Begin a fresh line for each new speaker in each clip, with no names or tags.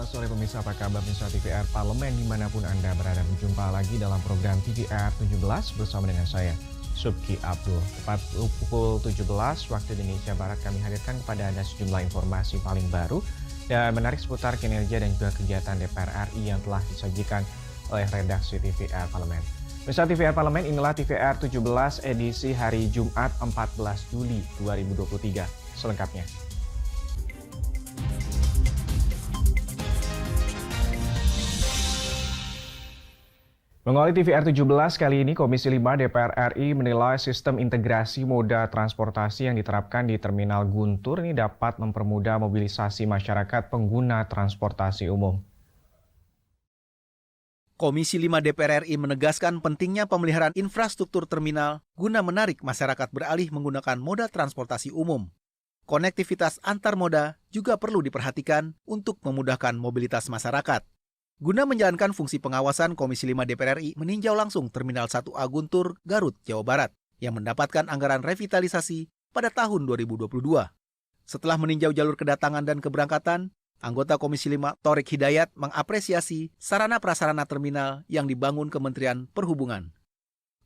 Selamat sore pemirsa, apa kabar pemirsa TVR Parlemen dimanapun Anda berada. Berjumpa lagi dalam program TVR 17 bersama dengan saya, Subki Abdul. Tepat pukul 17 waktu Indonesia Barat kami hadirkan kepada Anda sejumlah informasi paling baru dan menarik seputar kinerja dan juga kegiatan DPR RI yang telah disajikan oleh redaksi TVR Parlemen. Pemirsa TVR Parlemen, inilah TVR 17 edisi hari Jumat 14 Juli 2023. Selengkapnya. Mengawali TVR 17 kali ini, Komisi 5 DPR RI menilai sistem integrasi moda transportasi yang diterapkan di Terminal Guntur ini dapat mempermudah mobilisasi masyarakat pengguna transportasi umum.
Komisi 5 DPR RI menegaskan pentingnya pemeliharaan infrastruktur terminal guna menarik masyarakat beralih menggunakan moda transportasi umum. Konektivitas antar moda juga perlu diperhatikan untuk memudahkan mobilitas masyarakat. Guna menjalankan fungsi pengawasan, Komisi 5 DPR RI meninjau langsung Terminal 1A Guntur, Garut, Jawa Barat, yang mendapatkan anggaran revitalisasi pada tahun 2022. Setelah meninjau jalur kedatangan dan keberangkatan, anggota Komisi 5 Thorik Hidayat mengapresiasi sarana prasarana terminal yang dibangun Kementerian Perhubungan.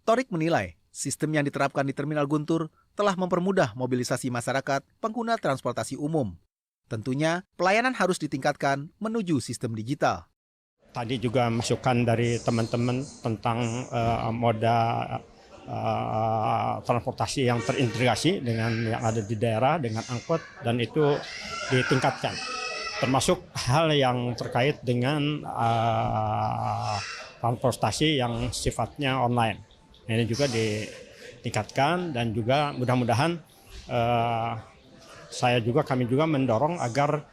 Thorik menilai sistem yang diterapkan di Terminal Guntur telah mempermudah mobilisasi masyarakat pengguna transportasi umum. Tentunya, pelayanan harus ditingkatkan menuju sistem digital.
Tadi juga masukan dari teman-teman tentang moda transportasi yang terintegrasi dengan yang ada di daerah, dengan angkut, dan itu ditingkatkan. Termasuk hal yang terkait dengan transportasi yang sifatnya online. Ini juga ditingkatkan dan juga mudah-mudahan kami juga mendorong agar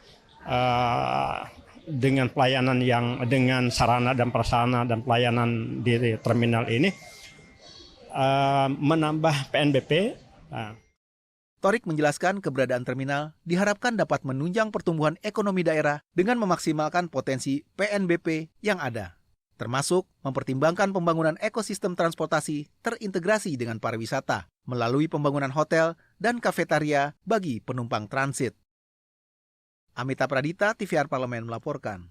dengan pelayanan dengan sarana dan prasarana dan pelayanan di terminal ini menambah PNBP.
Thorik menjelaskan keberadaan terminal diharapkan dapat menunjang pertumbuhan ekonomi daerah dengan memaksimalkan potensi PNBP yang ada, termasuk mempertimbangkan pembangunan ekosistem transportasi terintegrasi dengan pariwisata melalui pembangunan hotel dan kafetaria bagi penumpang transit. Amita Pradita, TVR Parlemen melaporkan.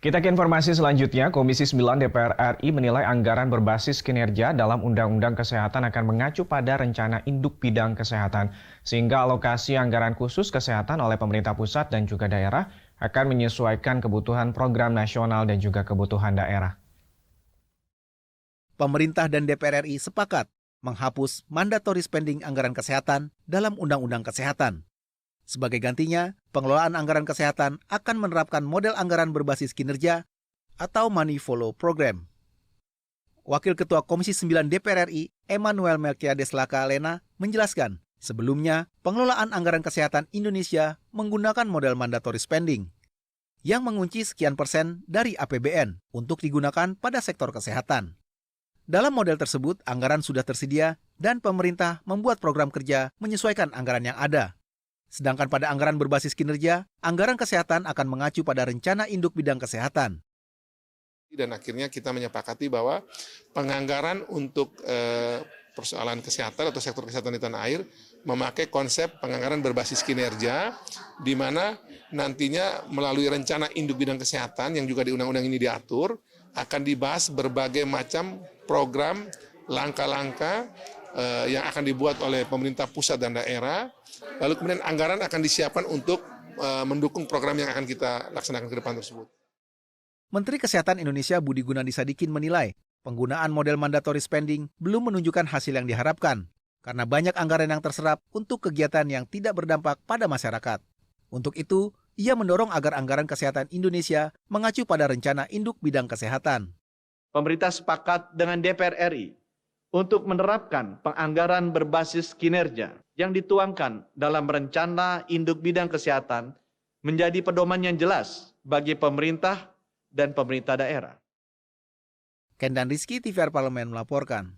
Kita ke informasi selanjutnya, Komisi 9 DPR RI menilai anggaran berbasis kinerja dalam Undang-Undang Kesehatan akan mengacu pada rencana induk bidang kesehatan, sehingga alokasi anggaran khusus kesehatan oleh pemerintah pusat dan juga daerah akan menyesuaikan kebutuhan program nasional dan juga kebutuhan daerah.
Pemerintah dan DPR RI sepakat menghapus mandatory spending anggaran kesehatan dalam Undang-Undang Kesehatan. Sebagai gantinya, pengelolaan anggaran kesehatan akan menerapkan model anggaran berbasis kinerja atau Money Follow Program. Wakil Ketua Komisi 9 DPR RI, Emmanuel Melkiades Laka-Alena, menjelaskan, sebelumnya pengelolaan anggaran kesehatan Indonesia menggunakan model mandatory spending yang mengunci sekian persen dari APBN untuk digunakan pada sektor kesehatan. Dalam model tersebut, anggaran sudah tersedia dan pemerintah membuat program kerja menyesuaikan anggaran yang ada. Sedangkan pada anggaran berbasis kinerja, anggaran kesehatan akan mengacu pada rencana induk bidang kesehatan.
Dan akhirnya kita menyepakati bahwa penganggaran untuk persoalan kesehatan atau sektor kesehatan di tanah air memakai konsep penganggaran berbasis kinerja, di mana nantinya melalui rencana induk bidang kesehatan yang juga di undang-undang ini diatur, akan dibahas berbagai macam program, langkah-langkah yang akan dibuat oleh pemerintah pusat dan daerah. Lalu kemudian anggaran akan disiapkan untuk mendukung program yang akan kita laksanakan ke depan tersebut.
Menteri Kesehatan Indonesia Budi Gunadi Sadikin menilai penggunaan model mandatory spending belum menunjukkan hasil yang diharapkan karena banyak anggaran yang terserap untuk kegiatan yang tidak berdampak pada masyarakat. Untuk itu, ia mendorong agar anggaran kesehatan Indonesia mengacu pada rencana induk bidang kesehatan.
Pemerintah sepakat dengan DPR RI untuk menerapkan penganggaran berbasis kinerja yang dituangkan dalam rencana induk bidang kesehatan menjadi pedoman yang jelas bagi pemerintah dan pemerintah daerah.
Kendan Rizky, TVR Parlemen melaporkan.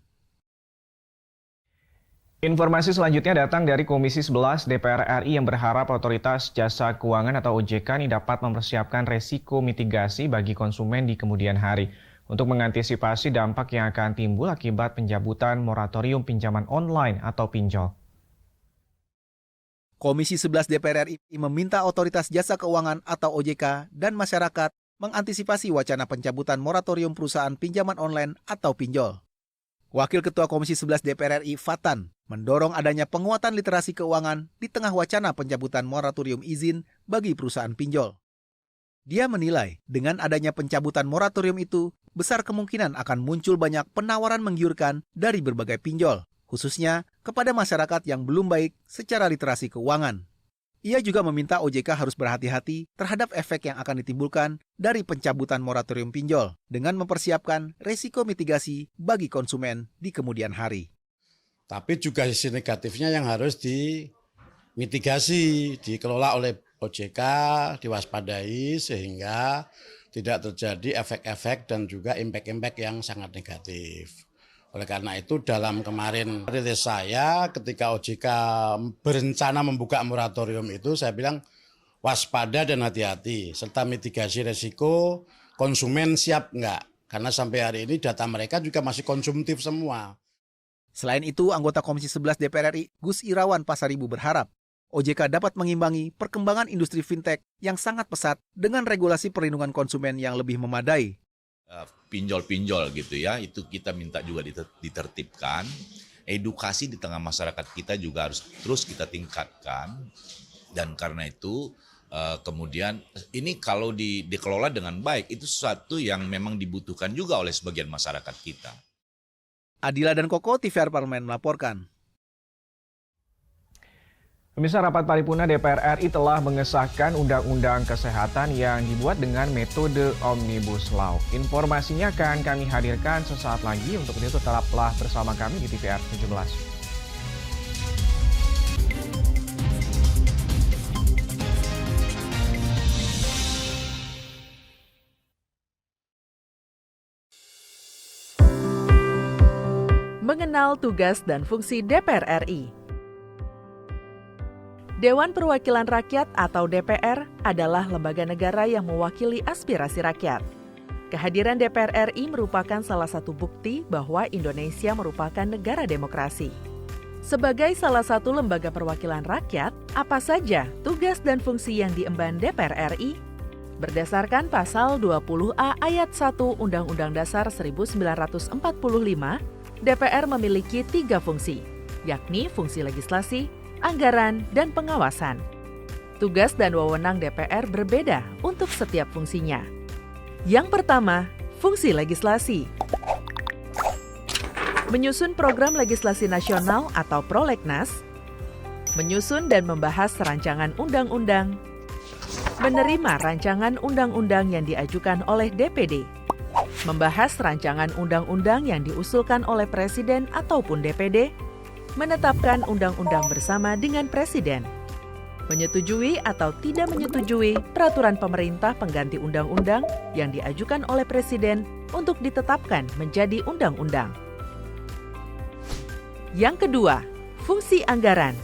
Informasi selanjutnya datang dari Komisi 11 DPR RI yang berharap Otoritas Jasa Keuangan atau OJK ini dapat mempersiapkan resiko mitigasi bagi konsumen di kemudian hari untuk mengantisipasi dampak yang akan timbul akibat pencabutan moratorium pinjaman online atau pinjol.
Komisi 11 DPR RI meminta Otoritas Jasa Keuangan atau OJK dan masyarakat mengantisipasi wacana pencabutan moratorium perusahaan pinjaman online atau pinjol. Wakil Ketua Komisi 11 DPR RI Fatan mendorong adanya penguatan literasi keuangan di tengah wacana pencabutan moratorium izin bagi perusahaan pinjol. Dia menilai dengan adanya pencabutan moratorium itu, besar kemungkinan akan muncul banyak penawaran menggiurkan dari berbagai pinjol, khususnya kepada masyarakat yang belum baik secara literasi keuangan. Ia juga meminta OJK harus berhati-hati terhadap efek yang akan ditimbulkan dari pencabutan moratorium pinjol dengan mempersiapkan resiko mitigasi bagi konsumen di kemudian hari.
Tapi juga sisi negatifnya yang harus dimitigasi, dikelola oleh OJK, diwaspadai sehingga tidak terjadi efek-efek dan juga impact-impact yang sangat negatif. Oleh karena itu dalam kemarin rilis saya ketika OJK berencana membuka moratorium itu saya bilang waspada dan hati-hati serta mitigasi resiko konsumen siap enggak. Karena sampai hari ini data mereka juga masih konsumtif semua.
Selain itu, anggota Komisi 11 DPR RI Gus Irawan Pasaribu berharap OJK dapat mengimbangi perkembangan industri fintech yang sangat pesat dengan regulasi perlindungan konsumen yang lebih memadai.
Pinjol-pinjol gitu ya, itu kita minta juga ditertibkan. Edukasi di tengah masyarakat kita juga harus terus kita tingkatkan. Dan karena itu kemudian ini kalau dikelola dengan baik, itu sesuatu yang memang dibutuhkan juga oleh sebagian masyarakat kita.
Adila dan Koko, TVR Parlemen melaporkan.
Pemirsa, rapat paripurna DPR RI telah mengesahkan Undang-Undang Kesehatan yang dibuat dengan metode Omnibus Law. Informasinya akan kami hadirkan sesaat lagi. Untuk itu tetaplah bersama kami di TVR 17.
Mengenal tugas dan fungsi DPR RI. Dewan Perwakilan Rakyat atau DPR adalah lembaga negara yang mewakili aspirasi rakyat. Kehadiran DPR RI merupakan salah satu bukti bahwa Indonesia merupakan negara demokrasi. Sebagai salah satu lembaga perwakilan rakyat, apa saja tugas dan fungsi yang diemban DPR RI? Berdasarkan pasal 20A ayat 1 Undang-Undang Dasar 1945, DPR memiliki 3 fungsi, yakni fungsi legislasi, anggaran, dan pengawasan. Tugas dan wewenang DPR berbeda untuk setiap fungsinya. Yang pertama, fungsi legislasi. Menyusun program legislasi nasional atau prolegnas, menyusun dan membahas rancangan undang-undang, menerima rancangan undang-undang yang diajukan oleh DPD, membahas rancangan undang-undang yang diusulkan oleh Presiden ataupun DPD, menetapkan undang-undang bersama dengan Presiden, menyetujui atau tidak menyetujui peraturan pemerintah pengganti undang-undang yang diajukan oleh Presiden untuk ditetapkan menjadi undang-undang. Yang kedua, fungsi anggaran.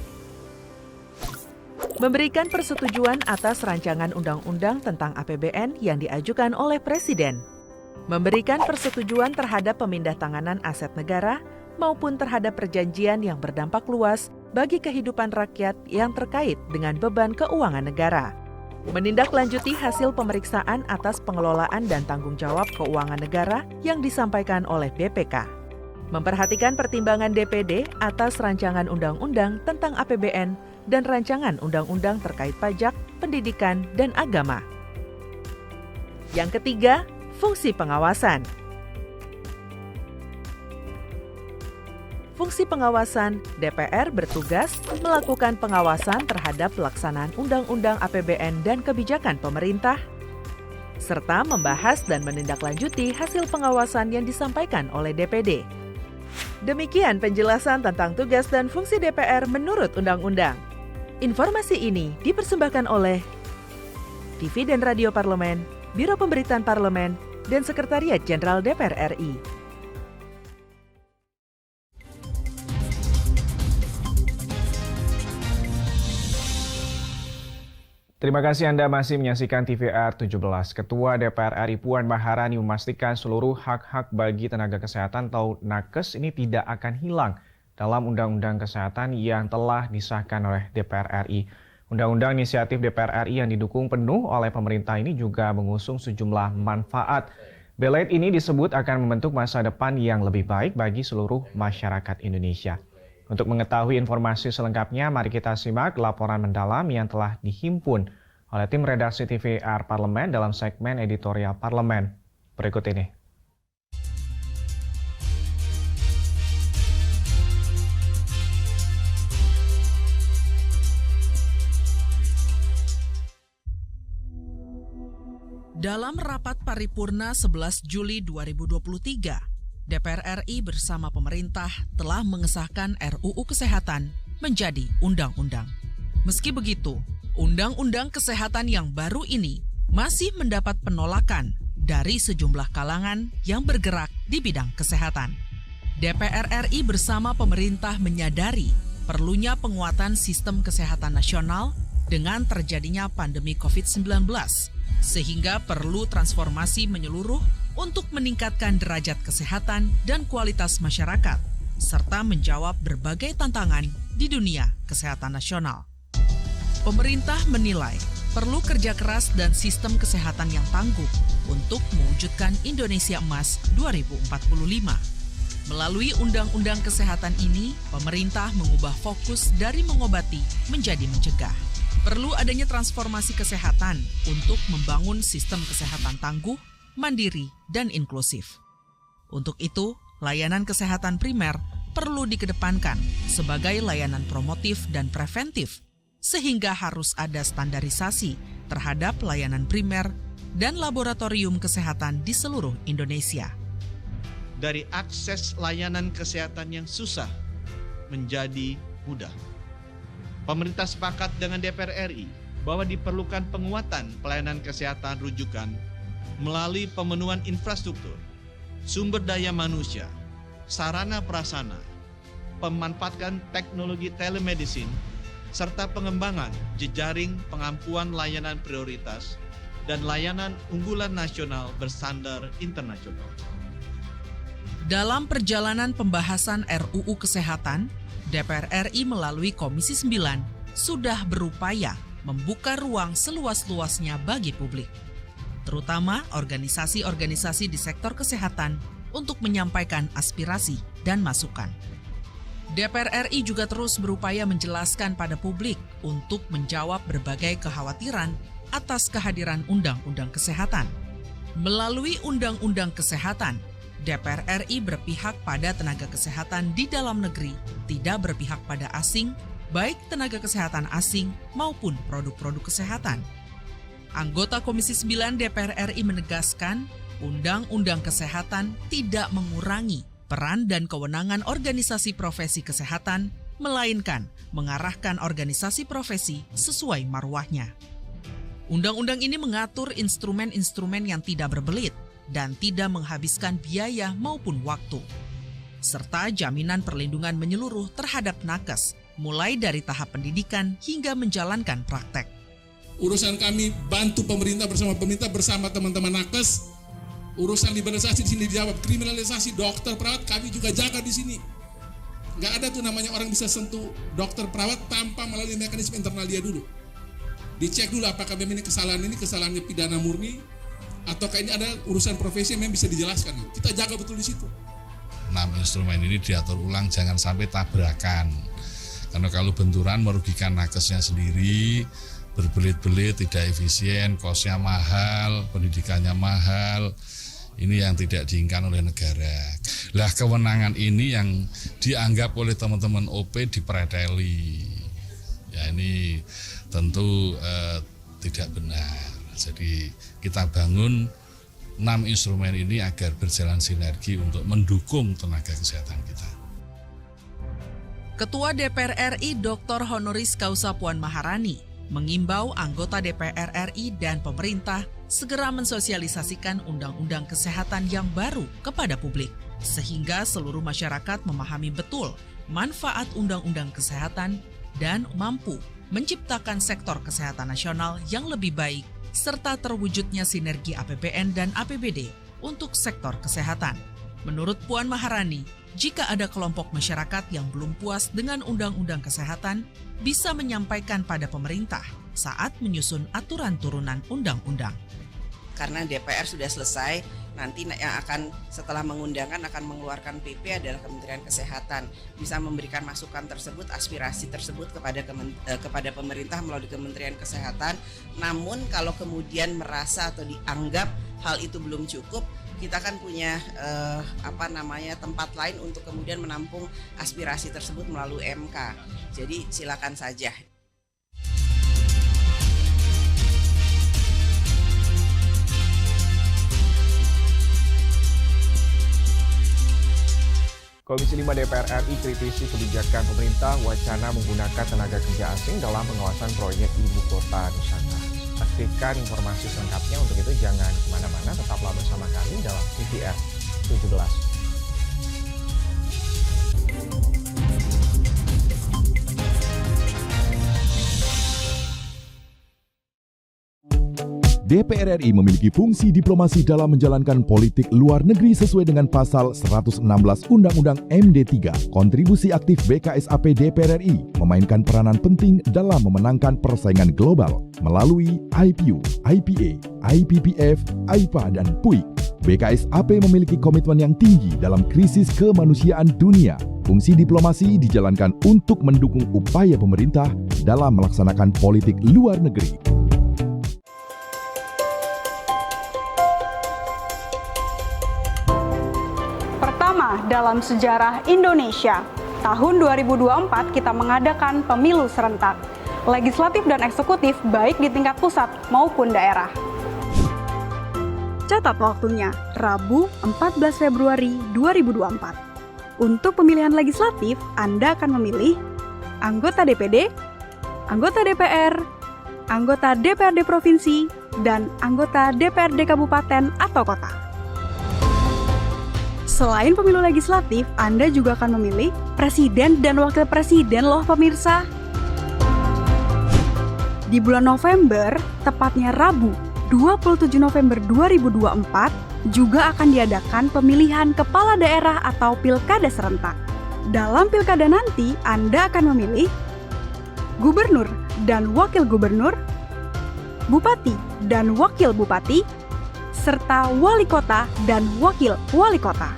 Memberikan persetujuan atas rancangan undang-undang tentang APBN yang diajukan oleh Presiden. Memberikan persetujuan terhadap pemindahntanganan aset negara maupun terhadap perjanjian yang berdampak luas bagi kehidupan rakyat yang terkait dengan beban keuangan negara. Menindaklanjuti hasil pemeriksaan atas pengelolaan dan tanggung jawab keuangan negara yang disampaikan oleh BPK. Memperhatikan pertimbangan DPD atas rancangan undang-undang tentang APBN dan rancangan undang-undang terkait pajak, pendidikan, dan agama. Yang ketiga, fungsi pengawasan. Fungsi pengawasan, DPR bertugas melakukan pengawasan terhadap pelaksanaan Undang-Undang APBN dan kebijakan pemerintah, serta membahas dan menindaklanjuti hasil pengawasan yang disampaikan oleh DPD. Demikian penjelasan tentang tugas dan fungsi DPR menurut Undang-Undang. Informasi ini dipersembahkan oleh TV dan Radio Parlemen, Biro Pemberitaan Parlemen, dan Sekretariat Jenderal DPR RI.
Terima kasih Anda masih menyaksikan TVR 17. Ketua DPR RI Puan Maharani memastikan seluruh hak-hak bagi tenaga kesehatan atau nakes ini tidak akan hilang dalam Undang-Undang Kesehatan yang telah disahkan oleh DPR RI. Undang-undang inisiatif DPR RI yang didukung penuh oleh pemerintah ini juga mengusung sejumlah manfaat. Belait ini disebut akan membentuk masa depan yang lebih baik bagi seluruh masyarakat Indonesia. Untuk mengetahui informasi selengkapnya, mari kita simak laporan mendalam yang telah dihimpun oleh tim redaksi TVR Parlemen dalam segmen editorial Parlemen. Berikut ini.
Dalam rapat paripurna 11 Juli 2023, DPR RI bersama pemerintah telah mengesahkan RUU Kesehatan menjadi undang-undang. Meski begitu, Undang-Undang Kesehatan yang baru ini masih mendapat penolakan dari sejumlah kalangan yang bergerak di bidang kesehatan. DPR RI bersama pemerintah menyadari perlunya penguatan sistem kesehatan nasional dengan terjadinya pandemi COVID-19, sehingga perlu transformasi menyeluruh untuk meningkatkan derajat kesehatan dan kualitas masyarakat, serta menjawab berbagai tantangan di dunia kesehatan nasional. Pemerintah menilai perlu kerja keras dan sistem kesehatan yang tangguh untuk mewujudkan Indonesia Emas 2045. Melalui Undang-Undang Kesehatan ini, pemerintah mengubah fokus dari mengobati menjadi mencegah. Perlu adanya transformasi kesehatan untuk membangun sistem kesehatan tangguh, mandiri, dan inklusif. Untuk itu, layanan kesehatan primer perlu dikedepankan sebagai layanan promotif dan preventif, sehingga harus ada standarisasi terhadap layanan primer dan laboratorium kesehatan di seluruh Indonesia.
Dari akses layanan kesehatan yang susah menjadi mudah. Pemerintah sepakat dengan DPR RI bahwa diperlukan penguatan pelayanan kesehatan rujukan melalui pemenuhan infrastruktur, sumber daya manusia, sarana prasarana, pemanfaatan teknologi telemedicine, serta pengembangan jejaring pengampuan layanan prioritas dan layanan unggulan nasional berstandar internasional.
Dalam perjalanan pembahasan RUU Kesehatan, DPR RI melalui Komisi 9 sudah berupaya membuka ruang seluas-luasnya bagi publik, terutama organisasi-organisasi di sektor kesehatan untuk menyampaikan aspirasi dan masukan. DPR RI juga terus berupaya menjelaskan pada publik untuk menjawab berbagai kekhawatiran atas kehadiran Undang-Undang Kesehatan. Melalui Undang-Undang Kesehatan, DPR RI berpihak pada tenaga kesehatan di dalam negeri, tidak berpihak pada asing, baik tenaga kesehatan asing maupun produk-produk kesehatan. Anggota Komisi 9 DPR RI menegaskan, Undang-Undang Kesehatan tidak mengurangi peran dan kewenangan organisasi profesi kesehatan, melainkan mengarahkan organisasi profesi sesuai marwahnya. Undang-undang ini mengatur instrumen-instrumen yang tidak berbelit dan tidak menghabiskan biaya maupun waktu, serta jaminan perlindungan menyeluruh terhadap nakes, mulai dari tahap pendidikan hingga menjalankan praktek.
Urusan kami bantu pemerintah bersama teman-teman nakes. Urusan liberalisasi di sini dijawab, kriminalisasi dokter perawat kami juga jaga di sini. Nggak ada tuh namanya orang bisa sentuh dokter perawat tanpa melalui mekanisme internal dia dulu. Dicek dulu apakah memang ini kesalahannya pidana murni, ataukah ini ada urusan profesi yang memang bisa dijelaskan. Kita jaga betul di situ.
6 instrumen ini diatur ulang, jangan sampai tabrakan. Karena kalau benturan merugikan nakesnya sendiri, berbelit-belit, tidak efisien, kosnya mahal, pendidikannya mahal. Ini yang tidak diinginkan oleh negara. Lah kewenangan ini yang dianggap oleh teman-teman OP dipreteli. Ya ini tentu tidak benar. Jadi kita bangun 6 instrumen ini agar berjalan sinergi untuk mendukung tenaga kesehatan kita.
Ketua DPR RI Dr. Honoris Causa Puan Maharani mengimbau anggota DPR RI dan pemerintah segera mensosialisasikan Undang-Undang Kesehatan yang baru kepada publik, sehingga seluruh masyarakat memahami betul manfaat Undang-Undang Kesehatan dan mampu menciptakan sektor kesehatan nasional yang lebih baik, serta terwujudnya sinergi APBN dan APBD untuk sektor kesehatan.
Menurut Puan Maharani, jika ada kelompok masyarakat yang belum puas dengan Undang-Undang Kesehatan, bisa menyampaikan pada pemerintah saat menyusun aturan turunan undang-undang.
Karena DPR sudah selesai, nanti yang akan setelah mengundangkan akan mengeluarkan PP adalah Kementerian Kesehatan, bisa memberikan masukan tersebut, aspirasi tersebut kepada pemerintah melalui Kementerian Kesehatan. Namun kalau kemudian merasa atau dianggap hal itu belum cukup, kita kan punya tempat lain untuk kemudian menampung aspirasi tersebut melalui MK. Jadi silakan saja.
Komisi 5 DPR RI kritisi kebijakan pemerintah wacana menggunakan tenaga kerja asing dalam pengawasan proyek Ibu Kota Nusantara. Saksikan informasi selengkapnya, untuk itu jangan kemana-mana, tetaplah bersama kami dalam TVR 17.
DPR RI memiliki fungsi diplomasi dalam menjalankan politik luar negeri sesuai dengan pasal 116 Undang-Undang MD3. Kontribusi aktif BKSAP DPR RI memainkan peranan penting dalam memenangkan persaingan global melalui IPU, IPA, IPPF, IPA, dan PUIK. BKSAP memiliki komitmen yang tinggi dalam krisis kemanusiaan dunia. Fungsi diplomasi dijalankan untuk mendukung upaya pemerintah dalam melaksanakan politik luar negeri.
Dalam sejarah Indonesia, tahun 2024 kita mengadakan pemilu serentak, legislatif dan eksekutif baik di tingkat pusat maupun daerah. Catat waktunya, Rabu 14 Februari 2024. Untuk pemilihan legislatif, Anda akan memilih anggota DPD, anggota DPR, anggota DPRD Provinsi, dan anggota DPRD Kabupaten atau Kota. Selain pemilu legislatif, Anda juga akan memilih presiden dan wakil presiden loh pemirsa. Di bulan November, tepatnya Rabu 27 November 2024, juga akan diadakan pemilihan kepala daerah atau pilkada serentak. Dalam pilkada nanti, Anda akan memilih gubernur dan wakil gubernur, bupati dan wakil bupati, serta wali kota dan wakil wali kota.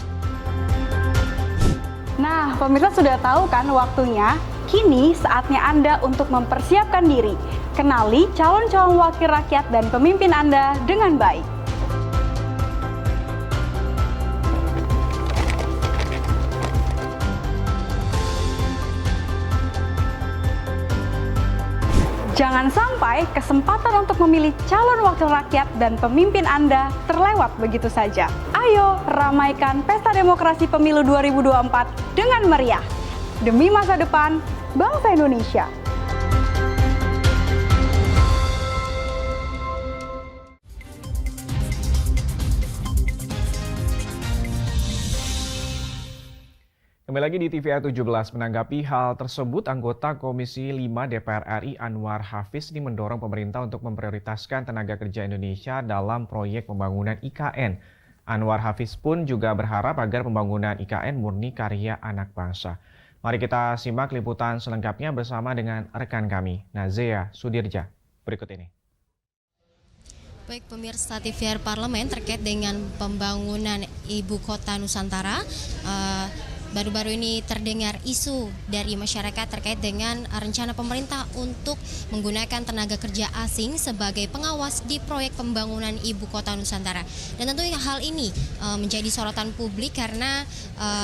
Nah, pemirsa sudah tahu kan waktunya? Kini saatnya Anda untuk mempersiapkan diri. Kenali calon-calon wakil rakyat dan pemimpin Anda dengan baik. Jangan sampai kesempatan untuk memilih calon wakil rakyat dan pemimpin Anda terlewat begitu saja. Ayo ramaikan Pesta Demokrasi Pemilu 2024 dengan meriah. Demi masa depan bangsa Indonesia.
Kembali lagi di TVR 17, menanggapi hal tersebut, anggota Komisi 5 DPR RI Anwar Hafiz ini mendorong pemerintah untuk memprioritaskan tenaga kerja Indonesia dalam proyek pembangunan IKN. Anwar Hafiz pun juga berharap agar pembangunan IKN murni karya anak bangsa. Mari kita simak liputan selengkapnya bersama dengan rekan kami, Nazea Sudirja. Berikut ini.
Baik pemirsa TVR Parlemen, terkait dengan pembangunan Ibu Kota Nusantara, baru-baru ini terdengar isu dari masyarakat terkait dengan rencana pemerintah untuk menggunakan tenaga kerja asing sebagai pengawas di proyek pembangunan Ibu Kota Nusantara. Dan tentunya hal ini menjadi sorotan publik karena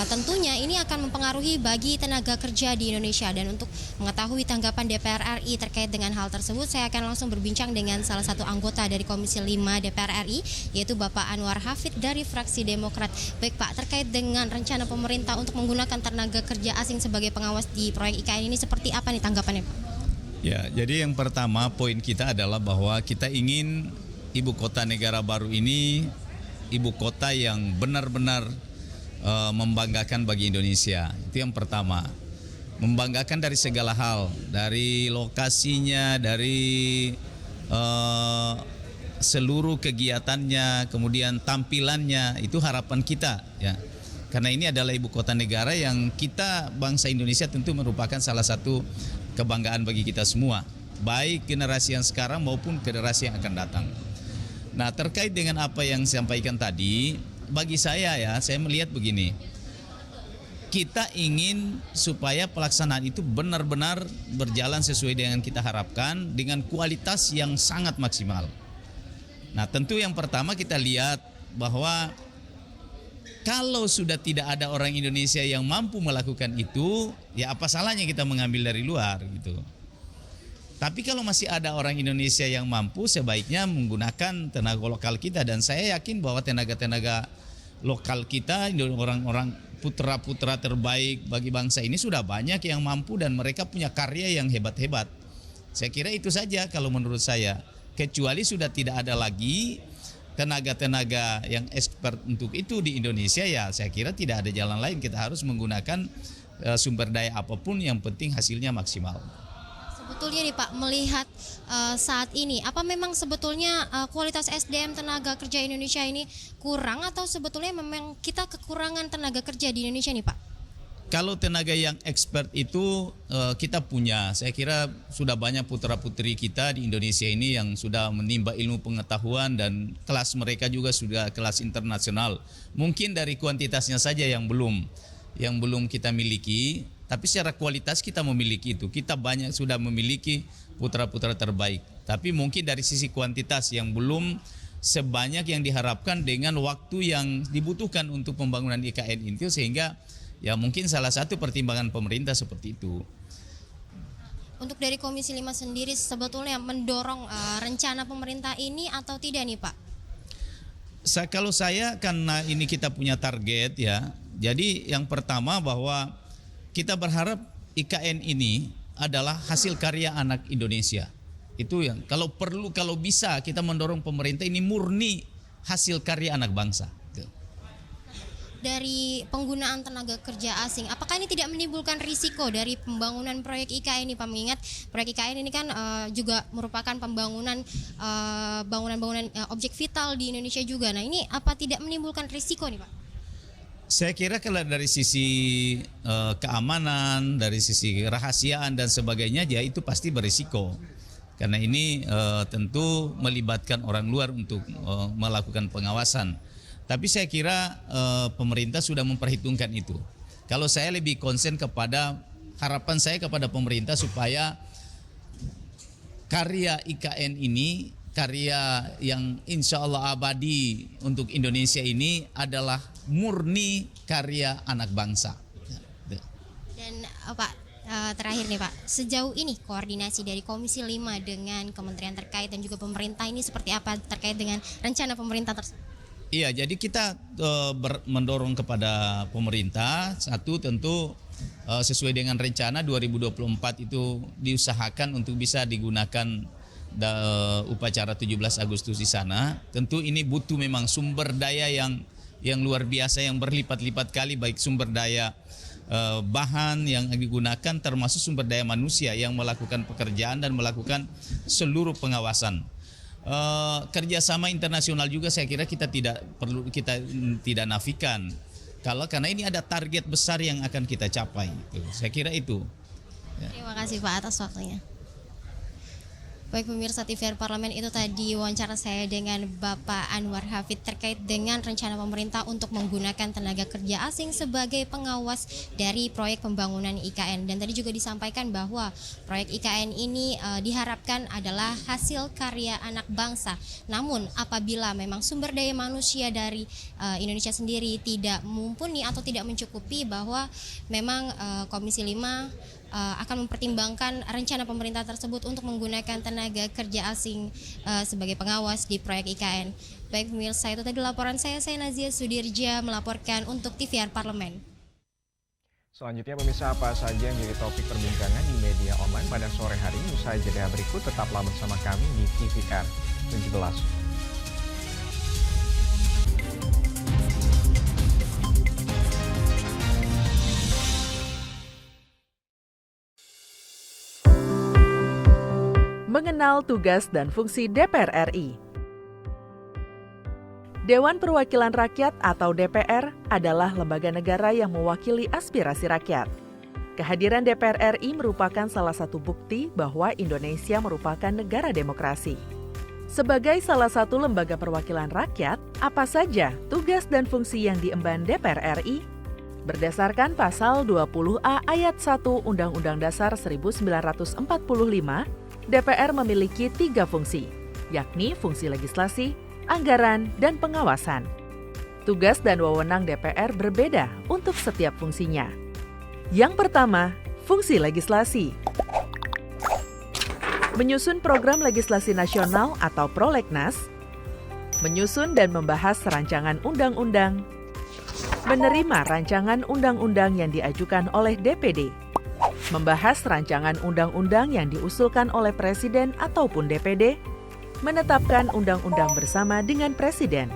tentunya ini akan mempengaruhi bagi tenaga kerja di Indonesia. Dan untuk mengetahui tanggapan DPR RI terkait dengan hal tersebut, saya akan langsung berbincang dengan salah satu anggota dari Komisi 5 DPR RI, yaitu Bapak Anwar Hafiz dari fraksi Demokrat. Baik Pak, terkait dengan rencana pemerintah untuk menggunakan tenaga kerja asing sebagai pengawas di proyek IKN ini, seperti apa nih tanggapannya Pak?
Ya, jadi yang pertama poin kita adalah bahwa kita ingin ibu kota negara baru ini ibu kota yang benar-benar membanggakan bagi Indonesia. Itu yang pertama. Membanggakan dari segala hal, dari lokasinya, dari seluruh kegiatannya, kemudian tampilannya, itu harapan kita ya. Karena ini adalah ibu kota negara yang kita bangsa Indonesia tentu merupakan salah satu kebanggaan bagi kita semua, baik generasi yang sekarang maupun generasi yang akan datang. Nah, terkait dengan apa yang disampaikan tadi, bagi saya saya melihat begini. Kita ingin supaya pelaksanaan itu benar-benar berjalan sesuai dengan kita harapkan dengan kualitas yang sangat maksimal. Nah, tentu yang pertama kita lihat bahwa kalau sudah tidak ada orang Indonesia yang mampu melakukan itu, ya apa salahnya kita mengambil dari luar gitu. Tapi kalau masih ada orang Indonesia yang mampu, sebaiknya menggunakan tenaga lokal kita. Dan saya yakin bahwa tenaga-tenaga lokal kita, orang-orang putra-putra terbaik bagi bangsa ini sudah banyak yang mampu dan mereka punya karya yang hebat-hebat. Saya kira itu saja kalau menurut saya. Kecuali sudah tidak ada lagi tenaga-tenaga yang expert untuk itu di Indonesia, ya saya kira tidak ada jalan lain. Kita harus menggunakan sumber daya apapun, yang penting hasilnya maksimal.
Sebetulnya nih Pak, melihat saat ini, apa memang sebetulnya kualitas SDM tenaga kerja Indonesia ini kurang, atau sebetulnya memang kita kekurangan tenaga kerja di Indonesia nih Pak?
Kalau tenaga yang expert itu kita punya, saya kira sudah banyak putra-putri kita di Indonesia ini yang sudah menimba ilmu pengetahuan dan kelas mereka juga sudah kelas internasional. Mungkin dari kuantitasnya saja yang belum kita miliki, tapi secara kualitas kita memiliki itu. Kita banyak sudah memiliki putra-putra terbaik. Tapi mungkin dari sisi kuantitas yang belum sebanyak yang diharapkan dengan waktu yang dibutuhkan untuk pembangunan IKN itu, sehingga ya mungkin salah satu pertimbangan pemerintah seperti itu.
Untuk dari Komisi 5 sendiri sebetulnya mendorong rencana pemerintah ini atau tidak nih Pak?
Kalau saya, karena ini kita punya target ya. Jadi yang pertama bahwa kita berharap IKN ini adalah hasil karya anak Indonesia. Itu yang kalau perlu, kalau bisa kita mendorong pemerintah ini murni hasil karya anak bangsa.
Dari penggunaan tenaga kerja asing, apakah ini tidak menimbulkan risiko dari pembangunan proyek IKN ini Pak? Mengingat proyek IKN ini kan juga merupakan pembangunan bangunan-bangunan objek vital di Indonesia juga. Nah, ini apa tidak menimbulkan risiko nih Pak?
Saya kira kalau dari sisi keamanan, dari sisi kerahasiaan dan sebagainya, ya itu pasti berisiko. Karena ini tentu melibatkan orang luar untuk melakukan pengawasan. Tapi saya kira pemerintah sudah memperhitungkan itu. Kalau saya lebih konsen kepada harapan saya kepada pemerintah supaya karya IKN ini, karya yang insya Allah abadi untuk Indonesia ini adalah murni karya anak bangsa.
Dan Pak, terakhir nih Pak, sejauh ini koordinasi dari Komisi 5 dengan kementerian terkait dan juga pemerintah ini seperti apa terkait dengan rencana pemerintah tersebut?
Iya, jadi kita mendorong kepada pemerintah, satu tentu sesuai dengan rencana 2024 itu diusahakan untuk bisa digunakan upacara 17 Agustus di sana. Tentu ini butuh memang sumber daya yang luar biasa, yang berlipat-lipat kali, baik sumber daya bahan yang digunakan termasuk sumber daya manusia yang melakukan pekerjaan dan melakukan seluruh pengawasan. Kerjasama internasional juga saya kira kita tidak nafikan karena ini ada target besar yang akan kita capai. Saya kira itu.
Ya. Terima kasih Pak atas waktunya. Baik pemirsa TVR Parlemen, itu tadi wawancara saya dengan Bapak Anwar Hafid terkait dengan rencana pemerintah untuk menggunakan tenaga kerja asing sebagai pengawas dari proyek pembangunan IKN. Dan tadi juga disampaikan bahwa proyek IKN ini diharapkan adalah hasil karya anak bangsa. Namun apabila memang sumber daya manusia dari Indonesia sendiri tidak mumpuni atau tidak mencukupi, bahwa memang Komisi 5 akan mempertimbangkan rencana pemerintah tersebut untuk menggunakan tenaga kerja asing sebagai pengawas di proyek IKN. Baik pemirsa, itu tadi laporan saya Nazia Sudirja melaporkan untuk TVR Parlemen.
Selanjutnya pemirsa, apa saja yang menjadi topik perbincangan di media online pada sore hari ini? Usai jeda berikut, tetaplah bersama kami di TVR 17.
Mengenal tugas dan fungsi DPR RI. Dewan Perwakilan Rakyat atau DPR adalah lembaga negara yang mewakili aspirasi rakyat. Kehadiran DPR RI merupakan salah satu bukti bahwa Indonesia merupakan negara demokrasi. Sebagai salah satu lembaga perwakilan rakyat, apa saja tugas dan fungsi yang diemban DPR RI? Berdasarkan pasal 20A ayat 1 Undang-Undang Dasar 1945, DPR memiliki 3 fungsi, yakni fungsi legislasi, anggaran, dan pengawasan. Tugas dan wewenang DPR berbeda untuk setiap fungsinya. Yang pertama, fungsi legislasi. Menyusun program legislasi nasional atau prolegnas, menyusun dan membahas rancangan undang-undang, menerima rancangan undang-undang yang diajukan oleh DPD, membahas rancangan undang-undang yang diusulkan oleh Presiden ataupun DPD, menetapkan undang-undang bersama dengan Presiden,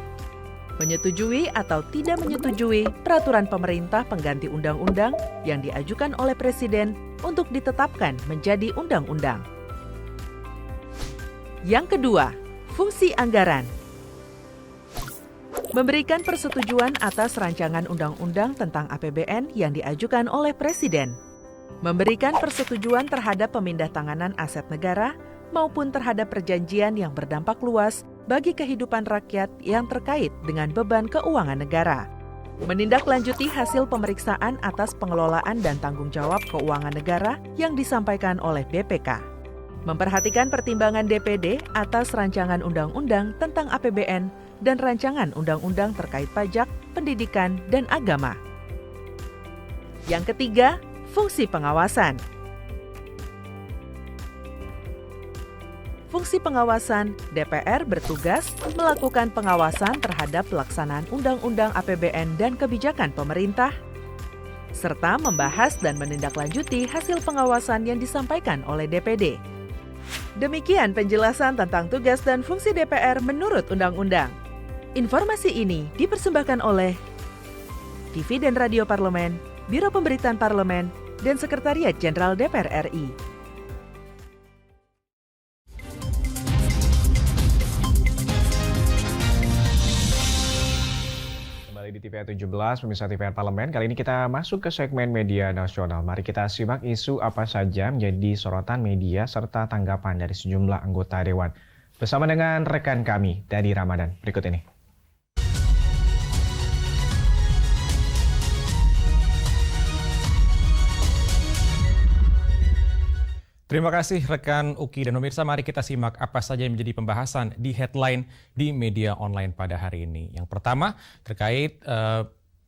menyetujui atau tidak menyetujui peraturan pemerintah pengganti undang-undang yang diajukan oleh Presiden untuk ditetapkan menjadi undang-undang. Yang kedua, fungsi anggaran. Memberikan persetujuan atas rancangan undang-undang tentang APBN yang diajukan oleh Presiden. Memberikan persetujuan terhadap pemindah-tanganan aset negara maupun terhadap perjanjian yang berdampak luas bagi kehidupan rakyat yang terkait dengan beban keuangan negara. Menindaklanjuti hasil pemeriksaan atas pengelolaan dan tanggung jawab keuangan negara yang disampaikan oleh BPK. Memperhatikan pertimbangan DPD atas rancangan undang-undang tentang APBN dan rancangan undang-undang terkait pajak, pendidikan, dan agama. Yang ketiga, fungsi pengawasan. Fungsi pengawasan, DPR bertugas melakukan pengawasan terhadap pelaksanaan Undang-Undang APBN dan kebijakan pemerintah, serta membahas dan menindaklanjuti hasil pengawasan yang disampaikan oleh DPD. Demikian penjelasan tentang tugas dan fungsi DPR menurut Undang-Undang. Informasi ini dipersembahkan oleh TV dan Radio Parlemen, Biro Pemberitaan Parlemen, dan Sekretariat Jenderal DPR RI.
Di TVR 17, pemirsa TVR Parlemen, kali ini kita masuk ke segmen media nasional. Mari kita simak isu apa saja menjadi sorotan media serta tanggapan dari sejumlah anggota Dewan. Bersama dengan rekan kami, Dadi Ramadan. Berikut ini.
Terima kasih rekan Uki dan pemirsa, mari kita simak apa saja yang menjadi pembahasan di headline di media online pada hari ini. Yang pertama terkait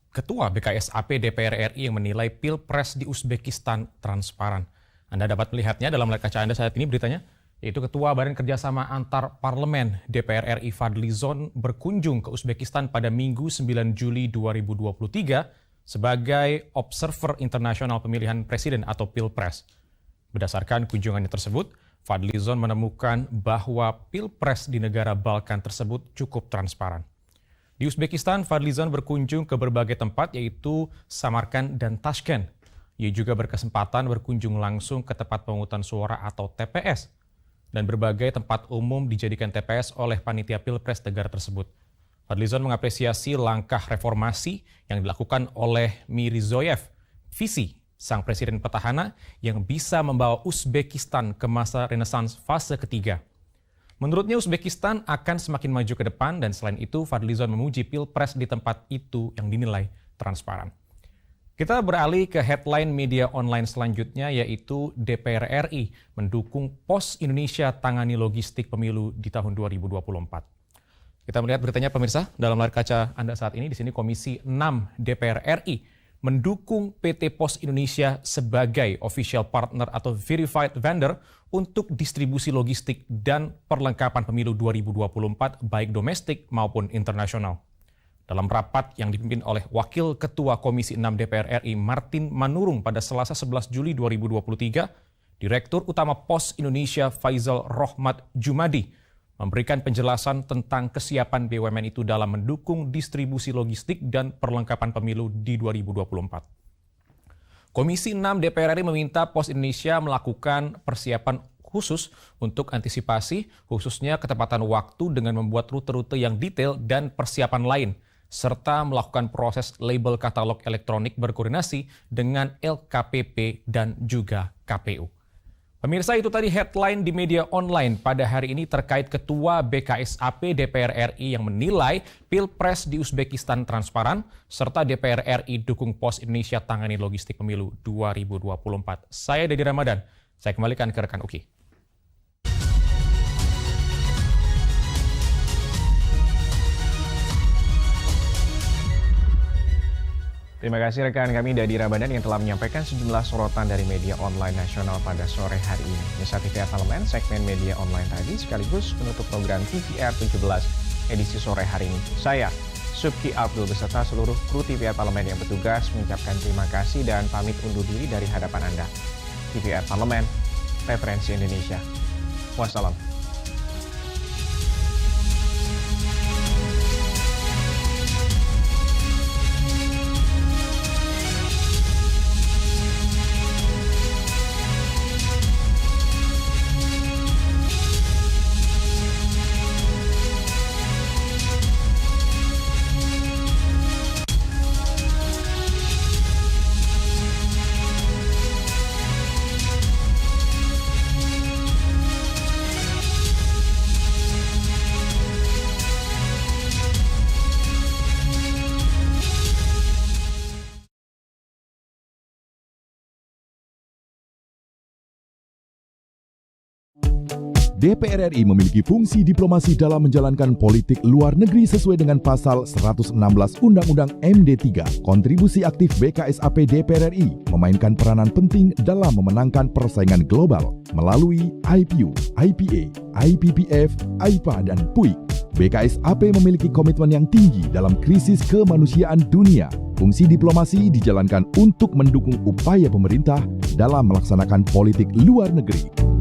Ketua BKSAP DPR RI yang menilai Pilpres di Uzbekistan transparan. Anda dapat melihatnya dalam layar kaca Anda saat ini beritanya, yaitu Ketua Badan Kerjasama Antar Parlemen DPR RI Fadlizon berkunjung ke Uzbekistan pada Minggu 9 Juli 2023 sebagai observer internasional pemilihan presiden atau Pilpres. Berdasarkan kunjungannya tersebut, Fadlizon menemukan bahwa Pilpres di negara Balkan tersebut cukup transparan. Di Uzbekistan, Fadlizon berkunjung ke berbagai tempat yaitu Samarkand dan Tashkent. Ia juga berkesempatan berkunjung langsung ke tempat pemungutan suara atau TPS. Dan berbagai tempat umum dijadikan TPS oleh panitia Pilpres negara tersebut. Fadlizon mengapresiasi langkah reformasi yang dilakukan oleh Mirziyoyev, visi sang presiden petahana yang bisa membawa Uzbekistan ke masa renesans fase ketiga. Menurutnya Uzbekistan akan semakin maju ke depan dan selain itu Fadlizon memuji Pilpres di tempat itu yang dinilai transparan. Kita beralih ke headline media online selanjutnya yaitu DPR RI mendukung POS Indonesia tangani logistik pemilu di tahun 2024. Kita melihat beritanya pemirsa dalam layar kaca Anda saat ini. Di sini Komisi 6 DPR RI mendukung PT POS Indonesia sebagai official partner atau verified vendor untuk distribusi logistik dan perlengkapan pemilu 2024 baik domestik maupun internasional. Dalam rapat yang dipimpin oleh Wakil Ketua Komisi 6 DPR RI Martin Manurung pada Selasa 11 Juli 2023, Direktur Utama POS Indonesia Faisal Rohmat Jumadi memberikan penjelasan tentang kesiapan BUMN itu dalam mendukung distribusi logistik dan perlengkapan pemilu di 2024. Komisi 6 DPR RI meminta POS Indonesia melakukan persiapan khusus untuk antisipasi, khususnya ketepatan waktu dengan membuat rute-rute yang detail dan persiapan lain, serta melakukan proses label katalog elektronik berkoordinasi dengan LKPP dan juga KPU. Pemirsa, itu tadi headline di media online pada hari ini terkait Ketua BKSAP DPR RI yang menilai Pilpres di Uzbekistan transparan, serta DPR RI dukung Pos Indonesia tangani logistik pemilu 2024. Saya Dedi Ramadan, saya kembalikan ke rekan Uki.
Terima kasih rekan kami Dedi Ramadan yang telah menyampaikan sejumlah sorotan dari media online nasional pada sore hari ini. Mirsa TVR Parlemen, segmen media online tadi sekaligus menutup program TVR 17 edisi sore hari ini. Saya, Subki Abdul, beserta seluruh kru TVR Parlemen yang bertugas mengucapkan terima kasih dan pamit undur diri dari hadapan Anda. TVR Parlemen, referensi Indonesia. Wassalam.
DPR RI memiliki fungsi diplomasi dalam menjalankan politik luar negeri sesuai dengan pasal 116 Undang-Undang MD3. Kontribusi aktif BKSAP DPR RI memainkan peranan penting dalam memenangkan persaingan global melalui IPU, IPA, IPPF, IPA, dan PUIK. BKSAP memiliki komitmen yang tinggi dalam krisis kemanusiaan dunia. Fungsi diplomasi dijalankan untuk mendukung upaya pemerintah dalam melaksanakan politik luar negeri.